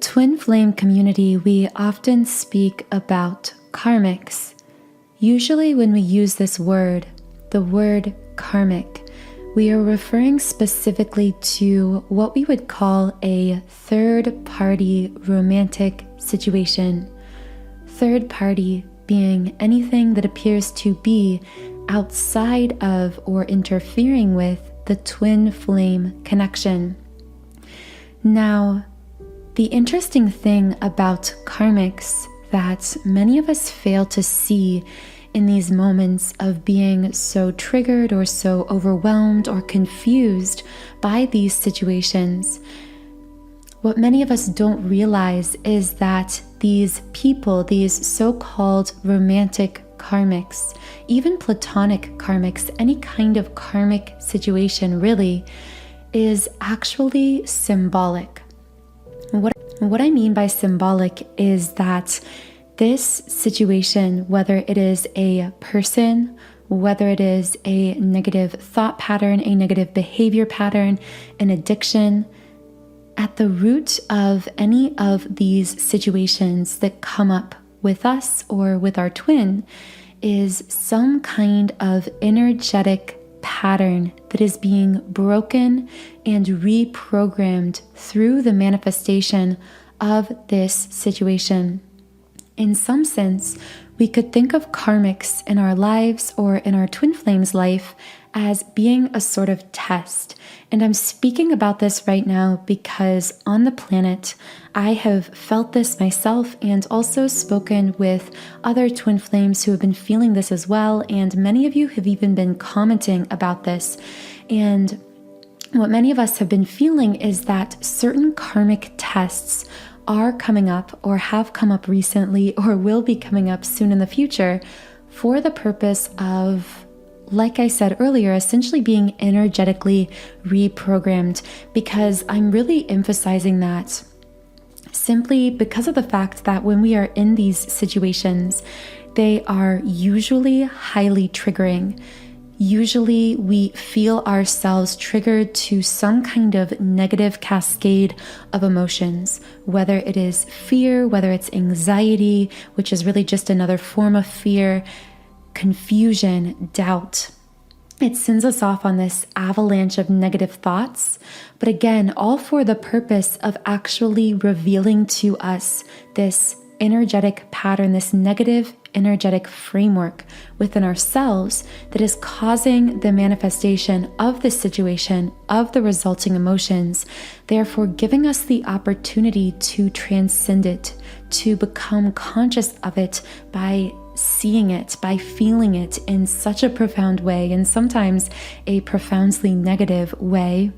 Twin Flame community, we often speak about karmics. Usually when we use this word, the word karmic, we are referring specifically to what we would call a third-party romantic situation. Third party being anything that appears to be outside of or interfering with the twin flame connection. Now, the interesting thing about karmics that many of us fail to see in these moments of being so triggered or so overwhelmed or confused by these situations, what many of us don't realize is that these people, these so-called romantic karmics, even platonic karmics, any kind of karmic situation really, is actually symbolic. What I mean by symbolic is that this situation, whether it is a person, whether it is a negative thought pattern, a negative behavior pattern, an addiction, at the root of any of these situations that come up with us or with our twin is some kind of energetic pattern that is being broken and reprogrammed through the manifestation of this situation. In some sense, we could think of karmics in our lives or in our twin flame's life as being a sort of test. And I'm speaking about this right now because on the planet, I have felt this myself and also spoken with other twin flames who have been feeling this as well. And many of you have even been commenting about this. And what many of us have been feeling is that certain karmic tests are coming up or have come up recently or will be coming up soon in the future for the purpose of, like I said earlier, essentially being energetically reprogrammed, because I'm really emphasizing that simply because of the fact that when we are in these situations, they are usually highly triggering. Usually we feel ourselves triggered to some kind of negative cascade of emotions, whether it is fear, whether it's anxiety, which is really just another form of fear, confusion, doubt. It sends us off on this avalanche of negative thoughts, but again, all for the purpose of actually revealing to us this energetic pattern, this negative energetic framework within ourselves that is causing the manifestation of the situation, of the resulting emotions, therefore giving us the opportunity to transcend it, to become conscious of it by seeing it, by feeling it in such a profound way, and sometimes a profoundly negative way,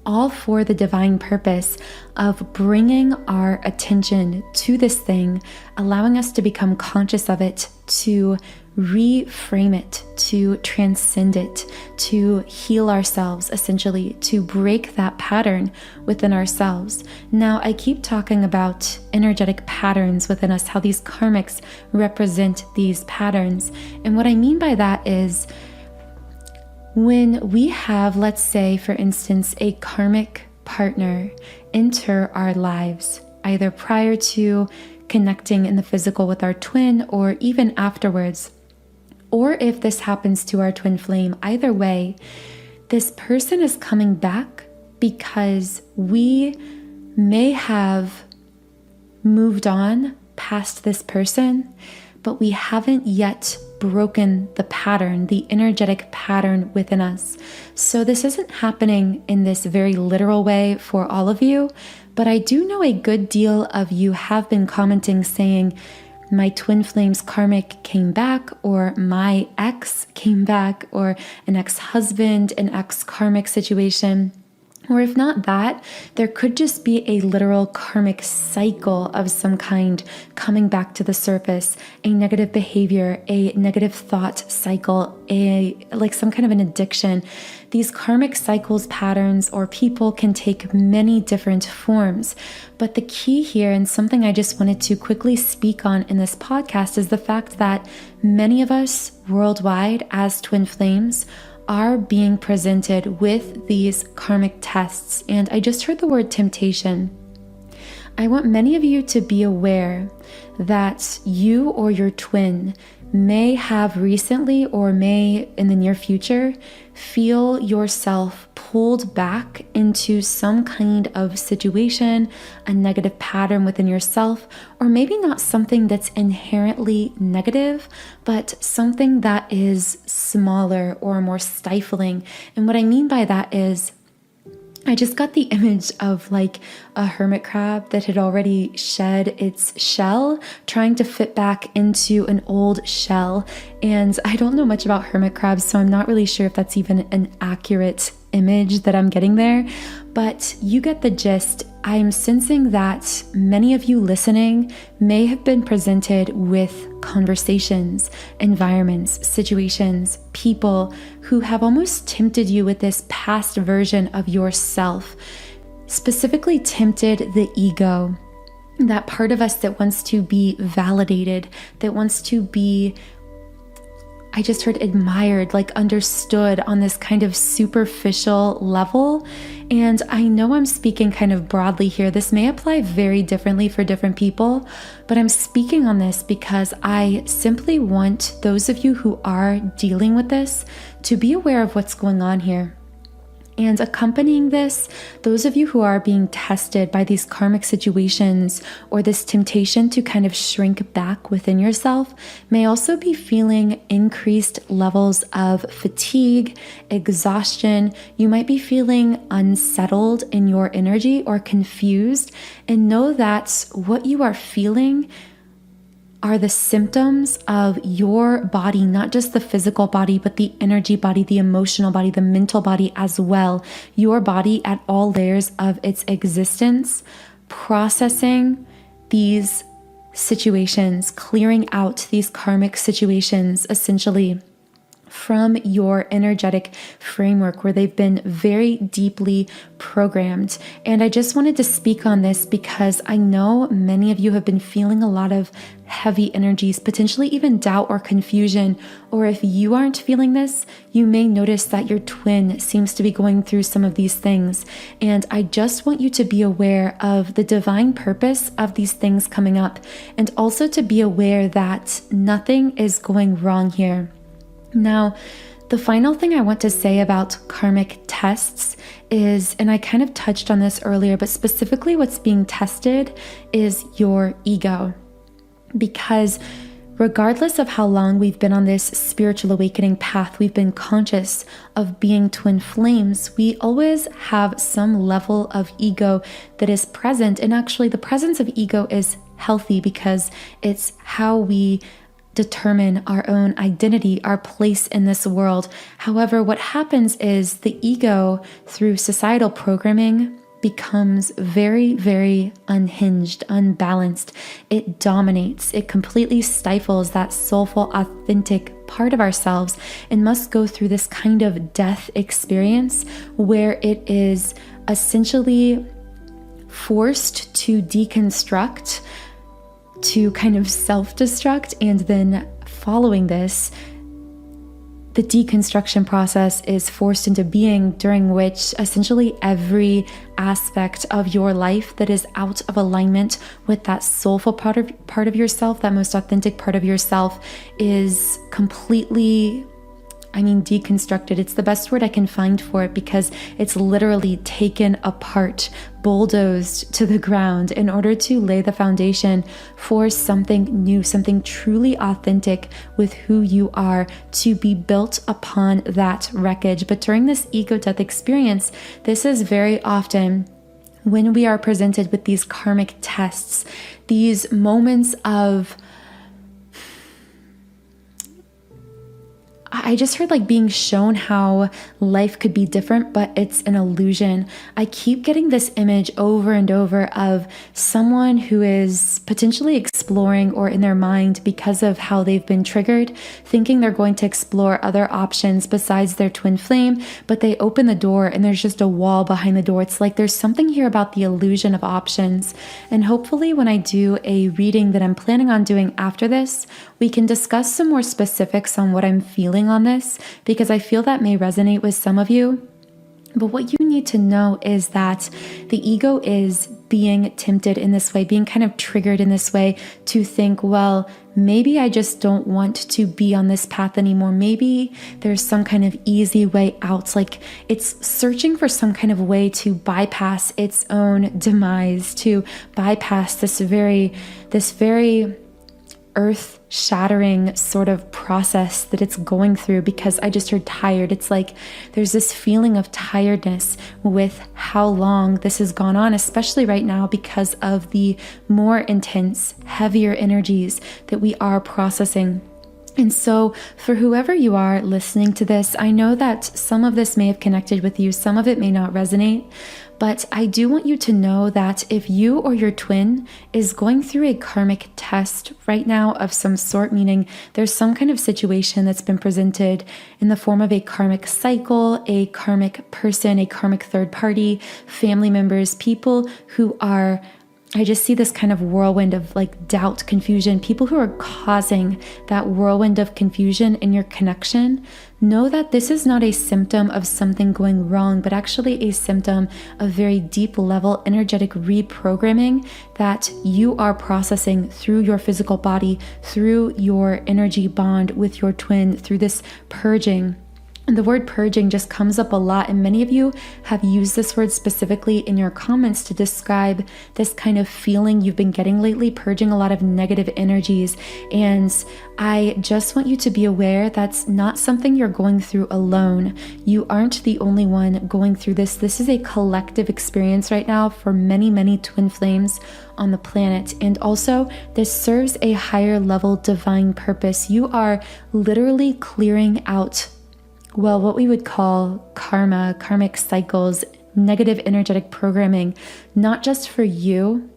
all for the divine purpose of bringing our attention to this thing, allowing us to become conscious of it, to reframe it, to transcend it, to heal ourselves, essentially, to break that pattern within ourselves. Now, I keep talking about energetic patterns within us, how these karmics represent these patterns. And what I mean by that is, when we have, let's say, for instance, a karmic partner enter our lives, either prior to connecting in the physical with our twin or even afterwards, or if this happens to our twin flame, either way, this person is coming back because we may have moved on past this person, but we haven't yet broken the pattern, the energetic pattern within us. So this isn't happening in this very literal way for all of you, but I do know a good deal of you have been commenting saying, my twin flame's karmic came back, or my ex came back, or an ex-husband, an ex-karmic situation. Or if not that, there could just be a literal karmic cycle of some kind coming back to the surface, a negative behavior, a negative thought cycle, like some kind of an addiction. These karmic cycles, patterns, or people can take many different forms. But the key here, and something I just wanted to quickly speak on in this podcast, is the fact that many of us worldwide as twin flames are being presented with these karmic tests. And I just heard the word temptation. I want many of you to be aware that you or your twin may have recently or may in the near future feel yourself pulled back into some kind of situation, a negative pattern within yourself, or maybe not something that's inherently negative, but something that is smaller or more stifling. And what I mean by that is, I just got the image of like a hermit crab that had already shed its shell, trying to fit back into an old shell. And I don't know much about hermit crabs, so I'm not really sure if that's even an accurate image that I'm getting there, but you get the gist. I'm sensing that many of you listening may have been presented with conversations, environments, situations, people who have almost tempted you with this past version of yourself, specifically tempted the ego, that part of us that wants to be validated, that wants to be, I just heard admired, like understood on this kind of superficial level. And I know I'm speaking kind of broadly here. This may apply very differently for different people, but I'm speaking on this because I simply want those of you who are dealing with this to be aware of what's going on here. And accompanying this, those of you who are being tested by these karmic situations or this temptation to kind of shrink back within yourself may also be feeling increased levels of fatigue, exhaustion. You might be feeling unsettled in your energy or confused, and know that what you are feeling are the symptoms of your body, not just the physical body, but the energy body, the emotional body, the mental body as well. Your body at all layers of its existence, processing these situations, clearing out these karmic situations, essentially from your energetic framework where they've been very deeply programmed. And I just wanted to speak on this because I know many of you have been feeling a lot of heavy energies, potentially even doubt or confusion. Or if you aren't feeling this, you may notice that your twin seems to be going through some of these things. And I just want you to be aware of the divine purpose of these things coming up, and also to be aware that nothing is going wrong here. Now, the final thing I want to say about karmic tests is, and I kind of touched on this earlier, but specifically what's being tested is your ego. Because regardless of how long we've been on this spiritual awakening path, we've been conscious of being twin flames, we always have some level of ego that is present. And actually, the presence of ego is healthy because it's how we determine our own identity, our place in this world. However, what happens is the ego, through societal programming, becomes very, very unhinged, unbalanced. It dominates. It completely stifles that soulful, authentic part of ourselves and must go through this kind of death experience where it is essentially forced to deconstruct, to kind of self-destruct, and then following this, the deconstruction process is forced into being, during which essentially every aspect of your life that is out of alignment with that soulful part of yourself, that most authentic part of yourself, is completely, deconstructed. It's the best word I can find for it because it's literally taken apart, bulldozed to the ground in order to lay the foundation for something new, something truly authentic with who you are, to be built upon that wreckage. But during this ego death experience, this is very often when we are presented with these karmic tests, these moments of, I just heard like being shown how life could be different, but it's an illusion. I keep getting this image over and over of someone who is potentially exploring, or in their mind, because of how they've been triggered, thinking they're going to explore other options besides their twin flame, but they open the door and there's just a wall behind the door. It's like there's something here about the illusion of options. And hopefully when I do a reading that I'm planning on doing after this, we can discuss some more specifics on what I'm feeling on this, because I feel that may resonate with some of you. But what you need to know is that the ego is being tempted in this way, being kind of triggered in this way to think, well, maybe I just don't want to be on this path anymore. Maybe there's some kind of easy way out. Like it's searching for some kind of way to bypass its own demise, to bypass this very earth-shattering sort of process that it's going through, because I just heard tired. It's like there's this feeling of tiredness with how long this has gone on, especially right now because of the more intense, heavier energies that we are processing. And so for whoever you are listening to this, I know that some of this may have connected with you, some of it may not resonate, but I do want you to know that if you or your twin is going through a karmic test right now of some sort, meaning there's some kind of situation that's been presented in the form of a karmic cycle, a karmic person, a karmic third party, family members, people who are, I just see this kind of whirlwind of like doubt, confusion, people who are causing that whirlwind of confusion in your connection. Know that this is not a symptom of something going wrong, but actually a symptom of very deep level energetic reprogramming that you are processing through your physical body, through your energy bond with your twin, through this purging. And the word purging just comes up a lot, and many of you have used this word specifically in your comments to describe this kind of feeling you've been getting lately, purging a lot of negative energies. And I just want you to be aware that's not something you're going through alone. You aren't the only one going through this. This is a collective experience right now for many, many twin flames on the planet. And also, this serves a higher level divine purpose. You are literally clearing out, well, what we would call karma, karmic cycles, negative energetic programming, not just for you,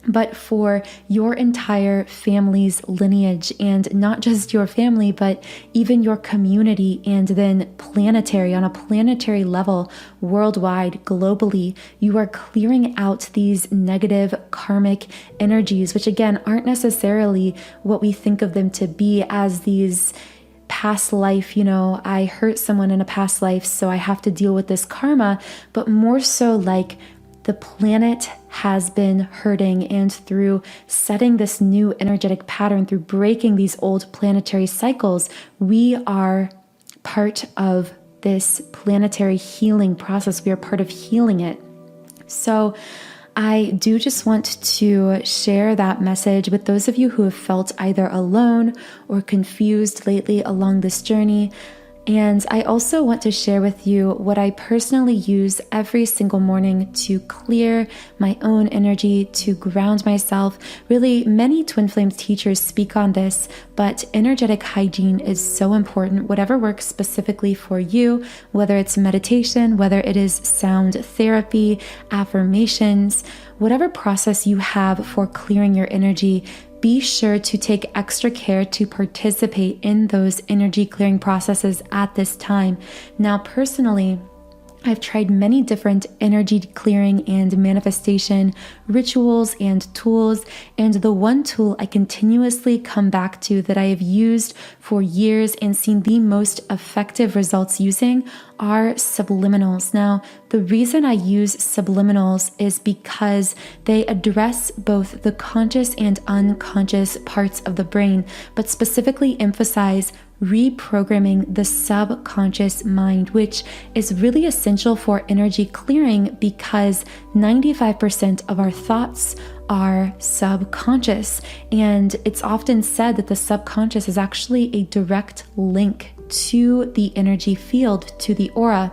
but for your entire family's lineage, and not just your family, but even your community, and then planetary, on a planetary level, worldwide, globally. You are clearing out these negative karmic energies, which again, aren't necessarily what we think of them to be as these past life, I hurt someone in a past life, so I have to deal with this karma, but more so like the planet has been hurting, and through setting this new energetic pattern, through breaking these old planetary cycles, we are part of this planetary healing process. We are part of healing it. So I do just want to share that message with those of you who have felt either alone or confused lately along this journey. And I also want to share with you what I personally use every single morning to clear my own energy, to ground myself. Really, many Twin Flames teachers speak on this, but energetic hygiene is so important. Whatever works specifically for you, whether it's meditation, whether it is sound therapy, affirmations, whatever process you have for clearing your energy, be sure to take extra care to participate in those energy clearing processes at this time. Now, personally, I've tried many different energy clearing and manifestation rituals and tools, and the one tool I continuously come back to that I have used for years and seen the most effective results using are subliminals. Now, the reason I use subliminals is because they address both the conscious and unconscious parts of the brain, but specifically emphasize reprogramming the subconscious mind, which is really essential for energy clearing because 95% of our thoughts are subconscious. And it's often said that the subconscious is actually a direct link to the energy field, to the aura.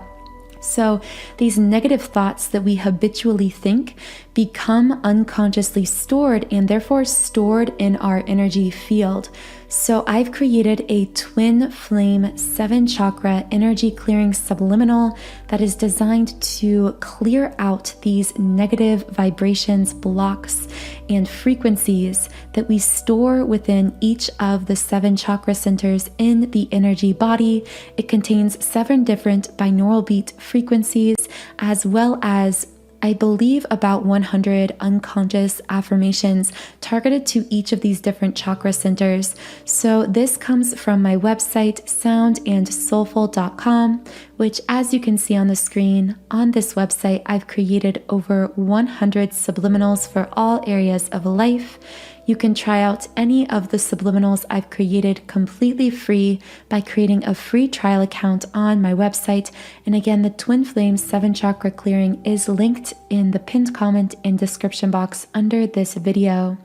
So these negative thoughts that we habitually think become unconsciously stored and therefore stored in our energy field. So I've created a twin flame 7 chakra energy clearing subliminal that is designed to clear out these negative vibrations, blocks, and frequencies that we store within each of the 7 chakra centers in the energy body. It contains 7 different binaural beat frequencies, as well as I believe about 100 unconscious affirmations targeted to each of these different chakra centers. So this comes from my website, soundandsoulful.com, which, as you can see on the screen, on this website, I've created over 100 subliminals for all areas of life. You can try out any of the subliminals I've created completely free by creating a free trial account on my website. And again, the Twiinflame 7 chakra clearing is linked in the pinned comment and description box under this video.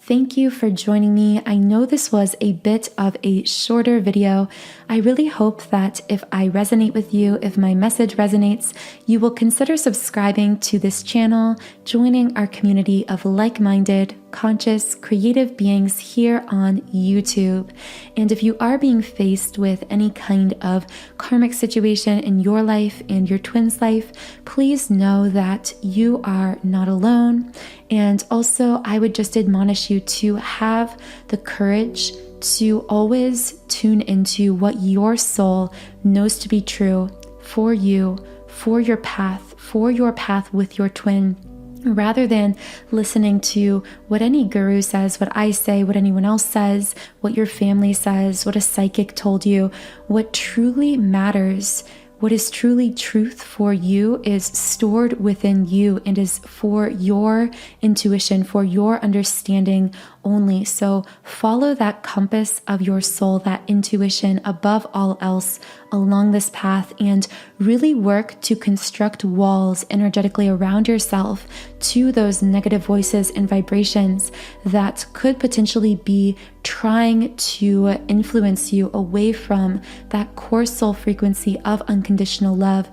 Thank you for joining me. I know this was a bit of a shorter video. I really hope that if I resonate with you, if my message resonates, you will consider subscribing to this channel, joining our community of like-minded, conscious, creative beings here on YouTube. And if you are being faced with any kind of karmic situation in your life and your twin's life, please know that you are not alone. And also, I would just admonish you to have the courage to always tune into what your soul knows to be true for you, for your path with your twin, rather than listening to what any guru says, what I say, what anyone else says, what your family says, what a psychic told you. What truly matters, what is truly truth for you, is stored within you and is for your intuition, for your understanding only. So follow that compass of your soul, that intuition above all else along this path, and really work to construct walls energetically around yourself to those negative voices and vibrations that could potentially be trying to influence you away from that core soul frequency of unconditional love